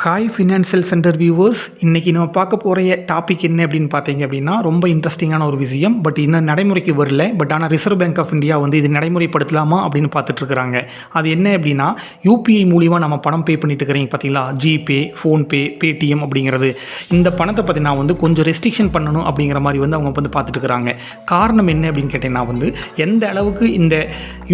Hi financial centre viewers, இன்றைக்கி நம்ம பார்க்க போகிற டாபிக் என்ன அப்படின்னு பார்த்தீங்க அப்படின்னா ரொம்ப இன்ட்ரெஸ்டிங்கான ஒரு விஷயம். பட் இன்னும் நடைமுறைக்கு வரல. பட் ஆனால் ரிசர்வ் பேங்க் ஆஃப் இந்தியா வந்து இது நடைமுறைப்படுத்தலாமா அப்படின்னு பார்த்துட்ருக்குறாங்க. அது என்ன அப்படின்னா, யூபிஐ மூலிமா நம்ம பணம் பே பண்ணிட்டு இருக்கிறீங்க பார்த்தீங்களா, ஜிபே, ஃபோன்பே, பேடிஎம் அப்படிங்கிறது. இந்த பணத்தை பற்றி நான் வந்து கொஞ்சம் ரெஸ்ட்ரிக்ஷன் பண்ணணும் அப்படிங்கிற மாதிரி வந்து அவங்க வந்து பார்த்துட்டு இருக்கிறாங்க. காரணம் என்ன அப்படின்னு கேட்டிங்கன்னா வந்து, எந்த அளவுக்கு இந்த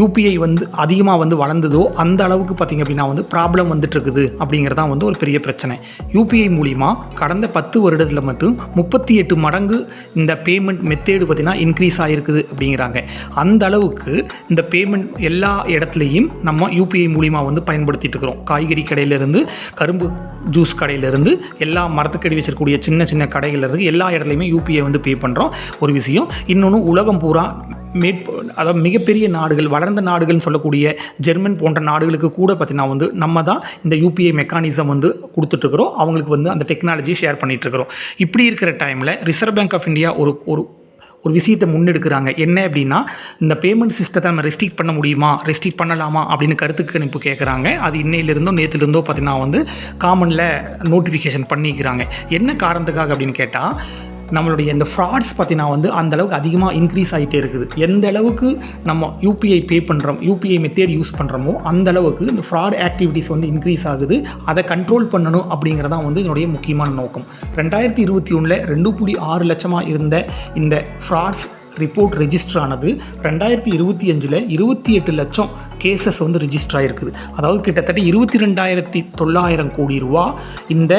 யூபிஐ வந்து அதிகமாக வந்து வளர்ந்ததோ அந்த அளவுக்கு பார்த்திங்க அப்படின்னா வந்து ப்ராப்ளம் வந்துட்டு இருக்குது அப்படிங்கிறதான் வந்து ஒரு பெரிய பிரச்சனை. யூபிஐ மூலிமா கடந்த 10 வருடத்தில் மட்டும் 38 மடங்கு இந்த பேமெண்ட் மெத்தேடு பார்த்திங்கன்னா இன்க்ரீஸ் ஆகிருக்குது அப்படிங்கிறாங்க. அந்த அளவுக்கு இந்த பேமெண்ட் எல்லா இடத்துலையும் நம்ம யூபிஐ மூலிமா வந்து பயன்படுத்திட்டு இருக்கிறோம். காய்கறி கடையிலேருந்து, கரும்பு ஜூஸ் கடையிலேருந்து, எல்லா மரத்துக்கடி வச்சிருக்கக்கூடிய சின்ன சின்ன கடைகளிலிருந்து எல்லா இடத்துலையுமே யூபிஐ வந்து பே பண்ணுறோம். ஒரு விஷயம். இன்னொன்று, உலகம் பூரா அதாவது மிகப்பெரிய நாடுகள், வளர்ந்த நாடுகள்னு சொல்லக்கூடிய ஜெர்மன் போன்ற நாடுகளுக்கு கூட பார்த்திங்கன்னா வந்து நம்ம தான் இந்த யூபிஐ மெக்கானிசம் வந்து கொடுத்துட்ருக்குறோம். அவங்களுக்கு வந்து அந்த டெக்னாலஜியை ஷேர் பண்ணிகிட்ருக்குறோம். இப்படி இருக்கிற டைமில் ரிசர்வ் பேங்க் ஆஃப் இந்தியா ஒரு விஷயத்தை முன்னெடுக்கிறாங்க. என்ன அப்படின்னா, இந்த பேமெண்ட் சிஸ்டத்தை நம்ம ரெஸ்ட்ரிக்ட் பண்ண முடியுமா, ரெஸ்ட்ரிக்ட் பண்ணலாமா அப்படின்னு கருத்து கணிப்பு கேட்குறாங்க. அது இன்னையிலிருந்தோ நேற்றுலேருந்தோ பார்த்திங்கன்னா வந்து காமனில் நோட்டிஃபிகேஷன் பண்ணிக்கிறாங்க. என்ன காரணத்துக்காக அப்படின்னு கேட்டால், நம்மளுடைய இந்த ஃப்ராட்ஸ் பார்த்தினா வந்து அந்தளவுக்கு அதிகமாக இன்க்ரீஸ் ஆகிட்டே இருக்குது. எந்த அளவுக்கு நம்ம யூபிஐ பே பண்ணுறோம், யூபிஐ மெத்தேட் யூஸ் பண்ணுறோமோ அந்தளவுக்கு இந்த ஃப்ராட் ஆக்டிவிட்டீஸ் வந்து இன்க்ரீஸ் ஆகுது. அதை கண்ட்ரோல் பண்ணணும் அப்படிங்கிறதான் வந்து என்னுடைய முக்கியமான நோக்கம். 2021 2.6 லட்சமாக இருந்த இந்த ஃப்ராட்ஸ் ரிப்போர்ட் ரெஜிஸ்டர் ஆனது 2025 28 லட்சம் கேசஸ் வந்து ரெஜிஸ்டர் ஆகிருக்குது. அதாவது கிட்டத்தட்ட 22,900 கோடி ரூபா இந்த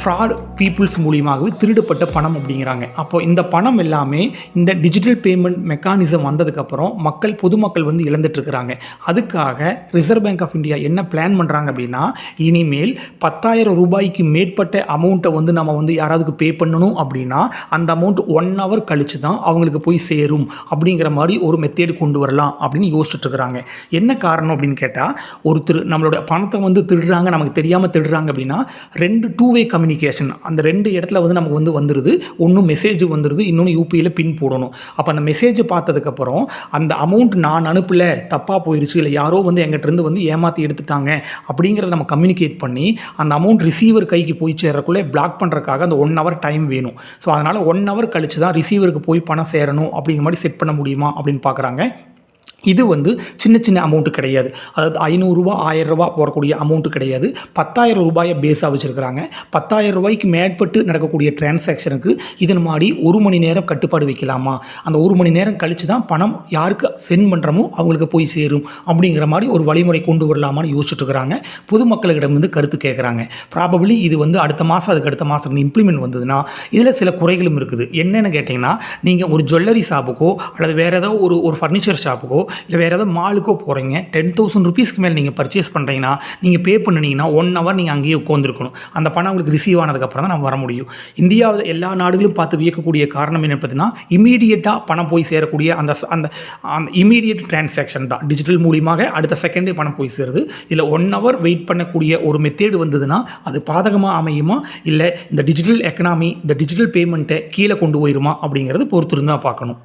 ஃப்ராட் பீப்புள்ஸ் மூலியமாகவே திருடப்பட்ட பணம் அப்படிங்கிறாங்க. அப்போது இந்த பணம் எல்லாமே இந்த டிஜிட்டல் பேமெண்ட் மெக்கானிசம் வந்ததுக்கப்புறம் பொதுமக்கள் வந்து இழந்துட்டுருக்கிறாங்க. அதுக்காக ரிசர்வ் பேங்க் ஆஃப் இந்தியா என்ன பிளான் பண்ணுறாங்க அப்படின்னா, இனிமேல் 10,000 ரூபாய்க்கு மேற்பட்ட அமௌண்ட்டை வந்து நம்ம வந்து யாராவதுக்கு பே பண்ணணும் அப்படின்னா அந்த அமௌண்ட் 1 hour கழித்து தான் அவங்களுக்கு போய் சேரும் அப்படிங்கிற மாதிரி ஒரு மெத்தேடு கொண்டு வரலாம் அப்படின்னு யோசிச்சுட்ருக்குறாங்க. என்ன காரணம் அப்படின்னு கேட்டால், ஒருத்தர் நம்மளோட பணத்தை வந்து திருடுறாங்க, நமக்கு தெரியாமல் திருடுறாங்க அப்படின்னா 2 டூ-வே கம்யூனிகேஷன், அந்த 2 இடத்துல வந்து நமக்கு வந்து வந்துடுது. ஒன்று மெசேஜ் வந்துடுது, இன்னொன்று யூபிஐயில் பின் போடணும். அப்போ அந்த மெசேஜ் பார்த்ததுக்கப்புறம் அந்த அமௌண்ட் நான் அனுப்பலை, தப்பாக போயிடுச்சு, இல்லை யாரோ வந்து எங்கிட்டருந்து வந்து ஏமாற்றி எடுத்துட்டாங்க அப்படிங்கிறத நம்ம கம்யூனிகேட் பண்ணி அந்த அமௌண்ட் ரிசீவர் கைக்கு போய் சேர்றக்குள்ளே பிளாக் பண்ணுறதுக்காக அந்த 1 hour டைம் வேணும். ஸோ அதனால் 1 hour கழித்து தான் ரிசீவருக்கு போய் பணம் சேரணும் அப்படிங்கிற மாதிரி செட் பண்ண முடியுமா அப்படின்னு பார்க்குறாங்க. இது வந்து சின்ன சின்ன அமௌண்ட்டு கிடையாது. அதாவது 500 ரூபா 1000 ரூபா போடக்கூடிய அமௌண்ட்டு கிடையாது. 10,000 ரூபாயை பேஸாக வச்சுருக்கிறாங்க. 10,000 ரூபாய்க்கு மேற்பட்டு நடக்கக்கூடிய டிரான்சாக்ஷனுக்கு இதன் மாதிரி 1 மணி நேரம் கட்டுப்பாடு வைக்கலாமா, அந்த 1 மணி நேரம் கழித்து தான் பணம் யாருக்கு சென்ட் பண்ணுறமோ அவங்களுக்கு போய் சேரும் அப்படிங்கிற மாதிரி ஒரு வழிமுறை கொண்டு வரலாமான்னு யோசிச்சுட்டு இருக்கிறாங்க. பொதுமக்களிடம் வந்து கருத்து கேட்குறாங்க. ப்ராபபிளி இது வந்து அடுத்த மாதம், அதுக்கு அடுத்த மாதம் இம்ப்ளிமெண்ட் வந்ததுன்னா இதில் சில குறைகளும் இருக்குது. என்னென்னு கேட்டிங்கன்னா, நீங்கள் ஒரு ஜுவல்லரி ஷாப்புக்கோ அல்லது வேறு ஏதோ ஒரு ஃபர்னிச்சர் ஷாப்புக்கோ இல்லை வேறு ஏதாவது மாலுக்கோ போகிறீங்க, 10,000 ருபீஸ்க்கு மேலே நீங்கள் பர்ச்சேஸ் பண்ணுறீங்கன்னா நீங்கள் பே பண்ணினீங்கன்னா 1 hour நீங்கள் அங்கேயே உட்காந்துருக்கணும். அந்த பணம் உங்களுக்கு ரிசீவ் ஆனதுக்கப்புறம் தான் நம்ம வர முடியும். இந்தியாவில் எல்லா நாடுகளும் பார்த்து வியக்கக்கூடிய காரணம் என்ன பார்த்தீங்கன்னா, இமீடியட்டாக பணம் போய் சேரக்கூடிய அந்த அந்த இமீடியட் டிரான்சாக்ஷன் தான். டிஜிட்டல் மூலியமாக அடுத்த செகண்டே பணம் போய் சேருது. இதில் 1 hour வெயிட் பண்ணக்கூடிய ஒரு மெத்தேடு வந்ததுன்னா அது பாதகமாக அமையுமா, இல்லை இந்த டிஜிட்டல் எக்கனாமி, இந்த டிஜிட்டல் பேமெண்ட்டை கீழே கொண்டு போயிருமா அப்படிங்கிறது பொறுத்திருந்து தான் பார்க்கணும்.